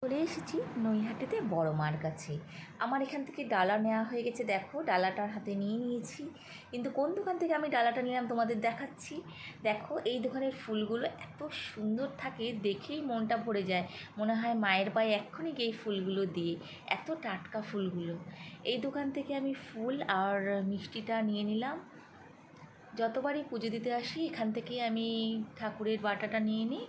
চলে এসেছি নৈহাটিতে বড় মার কাছে। আমার এখান থেকে ডালা নেওয়া হয়ে গেছে, দেখো ডালাটার হাতে নিয়ে নিয়েছি। কিন্তু কোন দোকান থেকে আমি ডালাটা নিলাম তোমাদের দেখাচ্ছি। দেখো এই দোকানের ফুলগুলো এত সুন্দর থাকে, দেখেই মনটা ভরে যায়, মনে হয় মায়ের পায়ে এক্ষুনি গিয়ে এই ফুলগুলো দিয়ে, এত টাটকা ফুলগুলো। এই দোকান থেকে আমি ফুল আর মিষ্টিটা নিয়ে নিলাম। যতবারই পুজো দিতে আসি এখান থেকেই আমি ঠাকুরের বাটাটা নিয়ে নিই।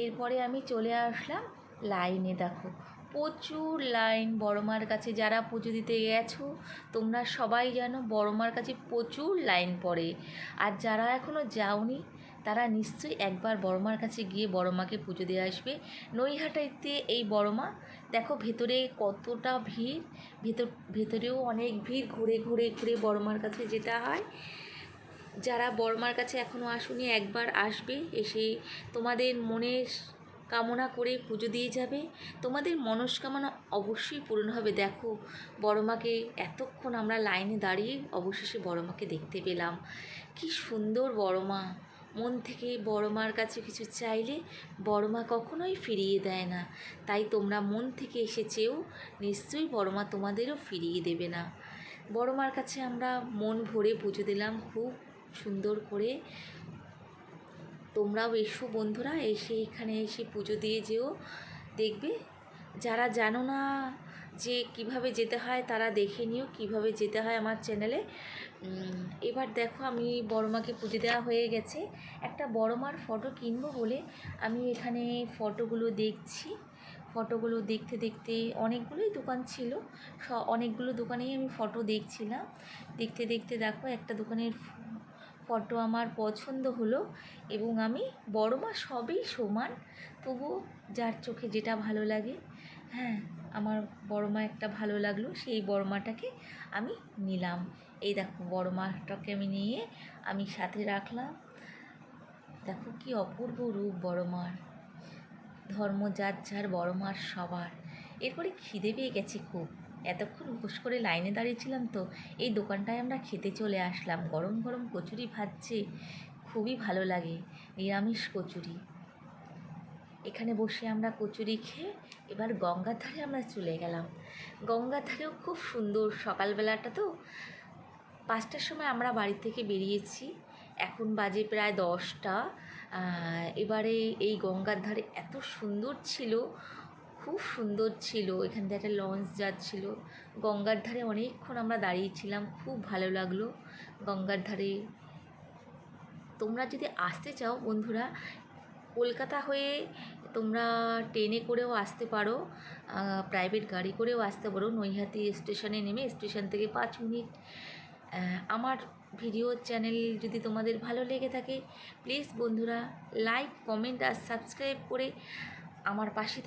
এরপরে আমি চলে আসলাম লাইনে। দেখো প্রচুর লাইন বড় মার কাছে। যারা পুজো দিতে গেছো তোমরা সবাই জানো বড় মার কাছে প্রচুর লাইন পড়ে। আর যারা এখনও যাওনি তারা নিশ্চয়ই একবার বড় মার কাছে গিয়ে বড় মাকে পুজো দিয়ে আসবে। নৈহাটিতে এই বড় মা, দেখো ভেতরে কতটা ভিড়, ভেতরেও অনেক ভিড়। ঘুরে ঘুরে ঘুরে বড় মার কাছে যেতে হয়। যারা বড় মার কাছে এখনও আসুনি একবার আসবে, এসে তোমাদের মনের কামনা করে পুজো দিয়ে যাবে, তোমাদের মনস্কামনা অবশ্যই পূরণ হবে। দেখো বড় মাকে এতক্ষণ আমরা লাইনে দাঁড়িয়ে অবশেষে বড় মাকে দেখতে পেলাম। কি সুন্দর বড় মা! মন থেকে বড় মার কাছে কিছু চাইলে বড় মা কখনোই ফিরিয়ে দেয় না। তাই তোমরা মন থেকে এসেছেও, নিশ্চয়ই বড় মা তোমাদেরও ফিরিয়ে দেবে না। বড় মার কাছে আমরা মন ভরে পুজো দিলাম খুব সুন্দর করে। তোমরাও এসো বন্ধুরা, এসে এখানে এসে পুজো দিয়ে যেও। দেখবে যারা জানো না যে কিভাবে যেতে হয় তারা দেখে নিও কিভাবে যেতে হয় আমার চ্যানেলে। এবার দেখো আমি বড় মাকে পুজো দেওয়া হয়ে গেছে। একটা বড় মার ফটো কিনবো বলে আমি এখানে ফটোগুলো দেখছি। ফটোগুলো দেখতে দেখতে অনেকগুলোই দোকান ছিল, অনেকগুলো দোকানেই আমি ফটো দেখছিলাম। দেখতে দেখতে দেখো একটা দোকানের ফটো আমার পছন্দ হলো এবং আমি বড় মা সবই সমান, তবুও যার চোখে যেটা ভালো লাগে। হ্যাঁ, আমার বড় মা একটা ভালো লাগলো, সেই বড় মাটাকে আমি নিলাম। এই দেখো বড় মাটাকে আমি নিয়ে আমি সাথে রাখলাম। দেখো কি অপূর্ব রূপ বড় মার। ধর্ম যার যার, বড় মার সবার। এরপরে খিদে পেয়ে গেছে খুব, এতক্ষণ উপোস করে লাইনে দাঁড়িয়েছিলাম, তো এই দোকানটায় আমরা খেতে চলে আসলাম। গরম গরম কচুরি ভাজছে, খুবই ভালো লাগে, নিরামিষ কচুরি। এখানে বসে আমরা কচুরি খেয়ে এবার গঙ্গার ধারে আমরা চলে গেলাম। গঙ্গার ধারেও খুব সুন্দর, সকালবেলাটা তো 5টার সময় আমরা বাড়ি থেকে বেরিয়েছি, এখন বাজে প্রায় 10টা। এবারে এই গঙ্গার ধারে এত সুন্দর ছিল, খুব সুন্দর ছিল। এখান থেকে একটা লঞ্চ যাচ্ছিল। গঙ্গার ধারে অনেকক্ষণ আমরা দাঁড়িয়েছিলাম, খুব ভালো লাগলো গঙ্গার ধারে। তোমরা যদি আসতে চাও বন্ধুরা, কলকাতা হয়ে তোমরা ট্রেনে করেও আসতে পারো, প্রাইভেট গাড়ি করেও আসতে পারো। নৈহাটি স্টেশনে নেমে স্টেশন থেকে 5 মিনিট। আমার ভিডিও চ্যানেল যদি তোমাদের ভালো লেগে থাকে প্লিজ বন্ধুরা লাইক, কমেন্ট আর সাবস্ক্রাইব করে আমার পাশে